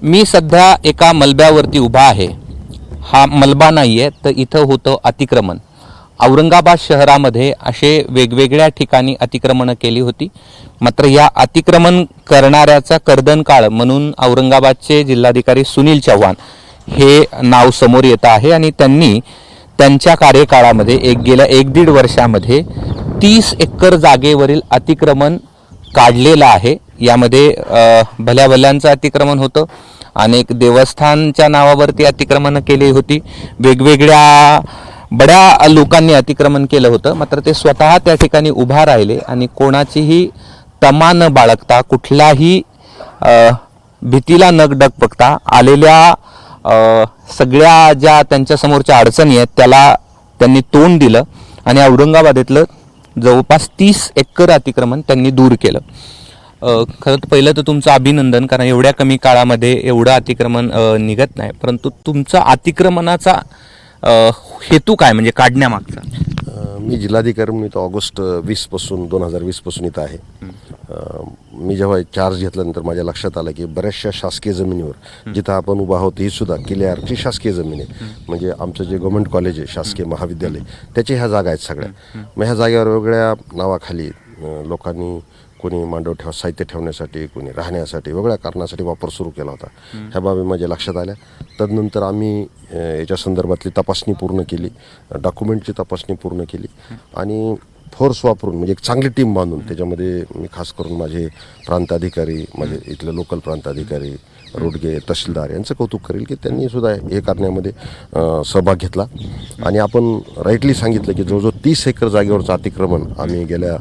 मी सध्या एका मलब्यावरती उभा आहे. हा मलबा नाही आहे, तर इथं होतं अतिक्रमण. औरंगाबाद शहरामध्ये असे वेगवेगळ्या ठिकाणी अतिक्रमणं केली होती. मात्र या अतिक्रमण करणाऱ्याचा कर्दनकाळ म्हणून औरंगाबादचे जिल्हाधिकारी सुनील चव्हाण हे नाव समोर येत आहे आणि त्यांनी त्यांच्या कार्यकाळामध्ये गेल्या 1-1.5 वर्षामध्ये 30 एकर जागेवरील अतिक्रमण काढलेलं आहे. यामध्ये भल्या भल्यांचं अतिक्रमण होतं, अनेक देवस्थानच्या नावावरती अतिक्रमण केली होती, वेगवेगळ्या बड्या लोकांनी अतिक्रमण केलं होतं. मात्र ते स्वतः त्या ठिकाणी उभा राहिले आणि कोणाचीही तमा न बाळगता, कुठल्याही भीतीला न डगमगता आलेल्या सगळ्या ज्या त्यांच्या समोरच्या अडचणी आहेत त्याला त्यांनी तोंड दिलं आणि औरंगाबादेतलं जवळपास 30 एकर अतिक्रमण त्यांनी दूर केलं. खरं तर पहिलं तर तुमचं अभिनंदन, कारण एवढ्या कमी काळामध्ये एवढं अतिक्रमण निघत नाही. परंतु तुमचा अतिक्रमणाचा हेतू काय, म्हणजे काढण्यामागचा? मी जिल्हाधिकारी मी तो ऑगस्ट 2020 पासून इथं आहे. मी जेव्हा चार्ज घेतल्यानंतर माझ्या लक्षात आलं की बऱ्याचशा शासकीय जमिनीवर जिथं आपण उभा आहोत ही सुद्धा किल्ल्यावरची शासकीय जमीन आहे. म्हणजे आमचं जे गव्हर्नमेंट कॉलेज आहे, शासकीय महाविद्यालय, त्याच्या ह्या जागा आहेत सगळ्या. मग ह्या जागेवर वेगळ्या नावाखाली लोकांनी कोणी मांडव साहित्य ठेवण्यासाठी, कोणी राहण्यासाठी, वेगळ्या कारणासाठी वापर सुरू केला होता. ह्या बाबी माझ्या लक्षात आल्या. तदनंतर आम्ही याच्या संदर्भातली तपासणी पूर्ण केली, डॉक्युमेंटची तपासणी पूर्ण केली आणि फोर्स वापरून म्हणजे एक चांगली टीम बांधून त्याच्यामध्ये मी खास करून माझे प्रांत अधिकारी, माझे इथले लोकल प्रांत अधिकारी रोडगे, तहसीलदार यांचं कौतुक करेल की त्यांनी सुद्धा हे करण्यामध्ये सहभाग घेतला. आणि आपण राईटली सांगितलं की जवळजवळ 30 एकर जागेवरचं अतिक्रमण आम्ही गेल्या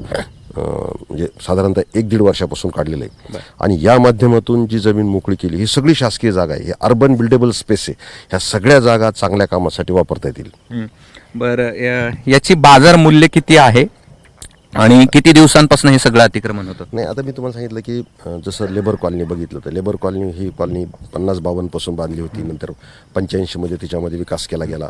म्हणजे साधारणतः 1-1.5 वर्षापासून काढलेलं आहे. आणि या माध्यमातून जी जमीन मोकळी केली ही सगळी शासकीय जागा आहे, ही अर्बन बिल्डेबल स्पेस आहे. ह्या सगळ्या जागा चांगल्या कामासाठी वापरता येतील. बरं, याची बाजार मूल्य किती आहे आणि किती दिवसांपासून हे सगळं अतिक्रमण होतं? नाही, आता मी तुम्हाला सांगितलं की जसं लेबर कॉलनी बघितलं तर लेबर कॉलनी ही कॉलनी 50-52 पासून बांधली होती. नंतर 85 मध्ये तिच्यामध्ये विकास केला गेला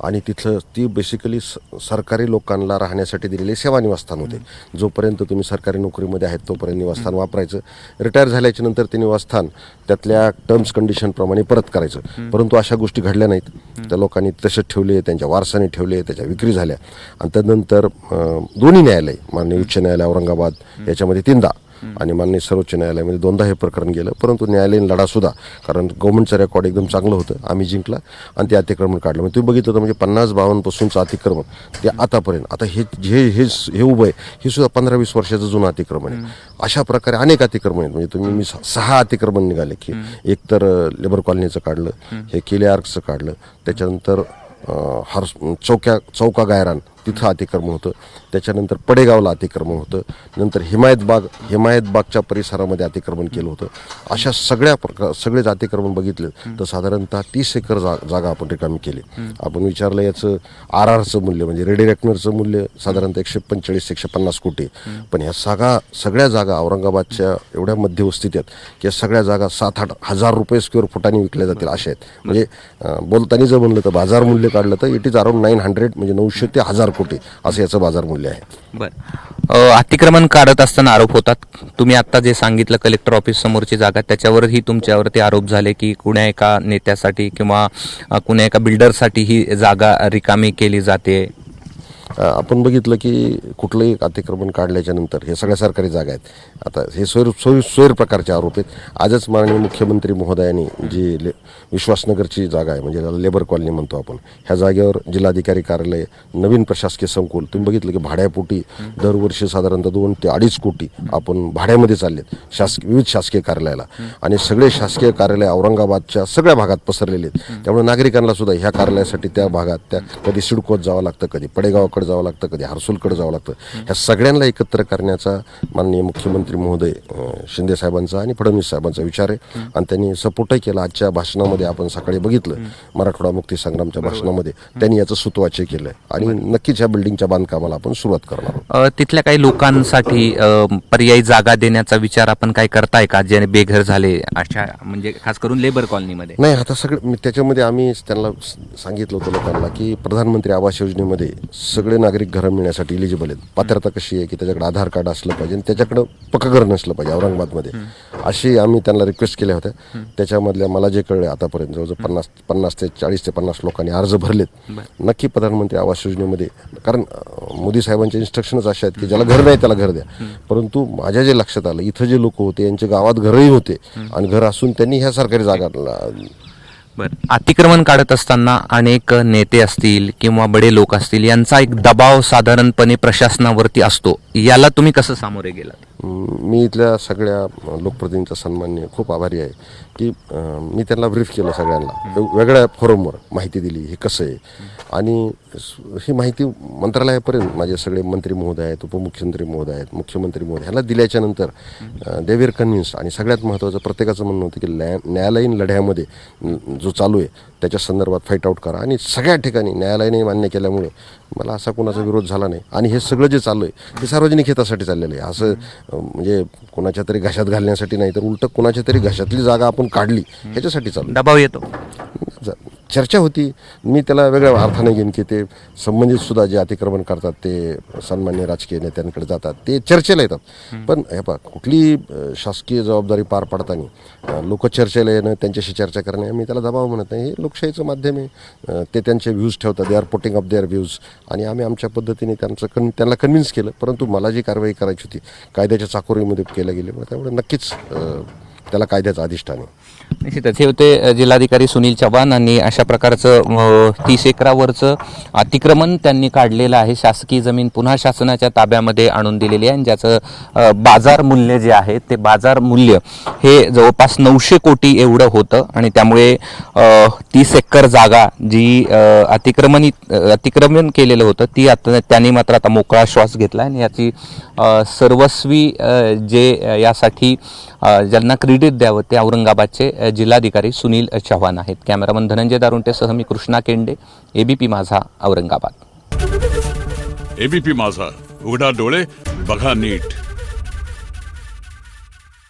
आणि तिथलं ती बेसिकली सरकारी लोकांना राहण्यासाठी दिलेले सेवा निवासस्थान होते. जोपर्यंत तुम्ही सरकारी नोकरीमध्ये आहेत तोपर्यंत निवासस्थान वापरायचं. रिटायर झाल्याच्या नंतर ते निवासस्थान त्यातल्या टर्म्स कंडिशनप्रमाणे परत करायचं. परंतु अशा गोष्टी घडल्या नाहीत. त्या लोकांनी तसेच ठेवले, त्यांच्या वारसाने ठेवले, त्याच्या विक्री झाल्या. आणि त्यानंतर दोन्ही न्यायालय, माननीय उच्च न्यायालय औरंगाबाद याच्यामध्ये 3दा आणि माननीय सर्वोच्च न्यायालयामध्ये 2दा हे प्रकरण गेलं. परंतु न्यायालयीन लढा सुद्धा, कारण गव्हर्नमेंटचं रेकॉर्ड एकदम चांगलं होतं, आम्ही जिंकला आणि ते अतिक्रमण काढलं. म्हणजे तुम्ही बघितलं तर म्हणजे 50-52 पासूनचं अतिक्रमण ते आतापर्यंत, आता हे उभं आहे हे सुद्धा 15-20 वर्षाचं जुनं अतिक्रमण आहे. अशा प्रकारे अनेक अतिक्रमण आहेत. म्हणजे तुम्ही 6 अतिक्रमण निघाले की एक तर लेबर कॉलनीचं काढलं, हे केले आर्कचं काढलं, त्याच्यानंतर चौका गायरान तिथं अतिक्रमण होतं, त्याच्यानंतर पडेगावला अतिक्रमण होतं, नंतर हिमायतबागच्या परिसरामध्ये अतिक्रमण केलं होतं. अशा सगळेच अतिक्रमण बघितले तर साधारणतः 30 एकर जागा आपण रिकामी केली. आपण विचारलं याचं RRचं मूल्य म्हणजे रेडी रेकनरचं मूल्य साधारणतः 145-150 कोटी. पण ह्या सगळ्या जागा औरंगाबादच्या एवढ्या मध्यवस्तीत आहेत की या सगळ्या जागा 7-8 हजार रुपये स्क्वेअर फुटाने विकल्या जातील अशा आहेत. म्हणजे बोलताना जर म्हणलं तर बाजार मूल्य काढलं तर इट इज अराउंड 900 म्हणजे 900 ते 1000 कोटी असं याचं बाजार मूल्य आहे. बरं, अतिक्रमण काढत असताना आरोप होतात. तुम्ही आता जे सांगितलं कलेक्टर ऑफिस समोरची जागा, त्याच्यावरही तुमच्यावरती आरोप झाले की कुण्या एका नेत्यासाठी किंवा कुण्या एका बिल्डरसाठी ही जागा रिकामी केली जाते. आपण बघितलं की कुठलंही अतिक्रमण काढल्याच्या नंतर हे सगळ्या सरकारी जागा आहेत. आता हे सोयर प्रकारचे आरोप आहेत. आजच माननीय मुख्यमंत्री महोदयांनी जी विश्वासनगरची जागा आहे म्हणजे त्याला लेबर कॉलनी म्हणतो आपण, ह्या जागेवर जिल्हाधिकारी कार्यालय, नवीन प्रशासकीय संकुल, तुम्ही बघितलं की भाड्यापोटी दरवर्षी साधारणतः 2 ते 2.5 कोटी आपण भाड्यामध्ये चाललेत विविध शासकीय कार्यालयाला. आणि सगळे शासकीय कार्यालय औरंगाबादच्या सगळ्या भागात पसरलेले आहेत. त्यामुळे नागरिकांना सुद्धा ह्या कार्यालयासाठी त्या भागात त्या कधी सिडकोत जावं लागतं, कधी पडेगावकडे जावं लागतं, कधी हर्सुलकडे जावं लागतं. ह्या सगळ्यांना एकत्र करण्याचा माननीय मुख्यमंत्री महोदय शिंदे साहेबांचा आणि फडणवीस साहेबांचा विचार आहे आणि त्यांनी सपोर्टही केला. आजच्या भाषणामध्ये आपण सकाळी बघितलं मराठवाडा मुक्ती संग्रामच्या भाषणामध्ये त्यांनी याचं सुतवाच्य केलंय आणि नक्कीच ह्या बिल्डिंगच्या बांधकामाला आपण सुरुवात करणार आहोत. तिथल्या काही लोकांसाठी पर्यायी जागा देण्याचा विचार आपण काय करताय का, जे बेघर झाले अशा, म्हणजे खास करून लेबर कॉलनीमध्ये? नाही, आता त्याच्यामध्ये आम्ही त्यांना सांगितलं होतं लोकांना की प्रधानमंत्री आवास योजनेमध्ये सगळे सगळे नागरिक घरं मिळण्यासाठी इलिजिबल आहेत. पात्रता कशी आहे की त्याच्याकडे आधार कार्ड असलं पाहिजे आणि त्याच्याकडं पक्कं घर नसलं पाहिजे औरंगाबादमध्ये, अशी आम्ही त्यांना रिक्वेस्ट केल्या होत्या. त्याच्यामधल्या मला जे कळले आतापर्यंत जवळजवळ 50 ते 40 ते 50 लोकांनी अर्ज भरलेत. नक्की प्रधानमंत्री आवास योजनेमध्ये, कारण मोदी साहेबांचे इन्स्ट्रक्शनच अशा आहेत की ज्याला घर नाही त्याला घर द्या. परंतु माझ्या जे लक्षात आलं, इथं जे लोक होते यांच्या गावात घरही होते आणि घर असून त्यांनी ह्या सरकारी जागा अतिक्रमण काढत असताना अनेक नेते असतील किंवा बडे लोक असतील यांचा एक दबाव साधारणपणे प्रशासनावरती असतो, याला तुम्ही कसं सामोरे गेलात? मी इथल्या सगळ्या लोकप्रतिनिधींचा सन्मान्य खूप आभारी आहे की मी त्यांना ब्रीफ केलं, सगळ्यांना वेगळ्या फोरमवर माहिती दिली हे कसं आहे. आणि ही माहिती मंत्रालयापर्यंत माझे सगळे मंत्री महोदय आहेत, उपमुख्यमंत्री महोदय आहेत, मुख्यमंत्री महोदय ह्याला दिल्याच्या नंतर दे वर कन्व्हिन्स. आणि सगळ्यात महत्त्वाचं प्रत्येकाचं म्हणणं होतं की न्यायालयीन लढ्यामध्ये जो चालू आहे त्याच्या संदर्भात फाईट आऊट करा. आणि सगळ्या ठिकाणी न्यायालयाने मान्य केल्यामुळे मला असा कोणाचा विरोध झाला नाही. आणि हे सगळं जे चालू आहे हे सार्वजनिक हितासाठी चाललेलं आहे, असं म्हणजे कोणाच्या तरी घशात घालण्यासाठी नाही, तर उलट कोणाच्या तरी घशातली जागा आपण काढली ह्याच्यासाठी चालू. दबाव येतो, चर्चा होती. मी त्याला वेगळ्या अर्थाने घेईन की ते संबंधित सुद्धा जे अतिक्रमण करतात ते सन्मान्य राजकीय नेत्यांकडे जातात, ते चर्चेला येतात. पण हे पहा, कुठली शासकीय जबाबदारी पार पाडताना लोक चर्चेला येणं, त्यांच्याशी चर्चा करणे, आम्ही त्याला दबाव म्हणत नाही. हे लोकशाहीचं माध्यम आहे, ते त्यांचे व्ह्यूज ठेवतात, they are putting up their views. आणि आम्ही आमच्या पद्धतीने त्यांना कन्व्हिन्स केलं. परंतु मला जी कारवाई करायची होती कायद्याच्या चाकोरीमध्ये केल्या गेली, त्यामुळे नक्कीच त्याला कायद्याचं अधिष्ठान आहे. निश्चितच हे होते जिल्हाधिकारी सुनील चव्हाण यांनी अशा प्रकारचं 30 एकरावरचं अतिक्रमण त्यांनी काढलेलं आहे. शासकीय जमीन पुन्हा शासनाच्या ताब्यामध्ये आणून दिलेली आहे आणि ज्याचं बाजार मूल्य जे आहे ते बाजार मूल्य हे जवळपास 900 कोटी एवढं होतं. आणि त्यामुळे 30 एकर जागा जी अतिक्रमण केलेलं होतं ती आता त्यांनी मात्र आता मोकळा श्वास घेतला आणि याची सर्वस्वी जे यासाठी ज्यांना क्रेडिट द्यावं ते औरंगाबादचे जिल्हाधिकारी सुनील चव्हाण आहेत. कॅमेरामन धनंजय दारुंटेसह मी कृष्णा केंडे, एबीपी माझा, औरंगाबाद. एबीपी माझा, उघडा डोळे बघा नीट.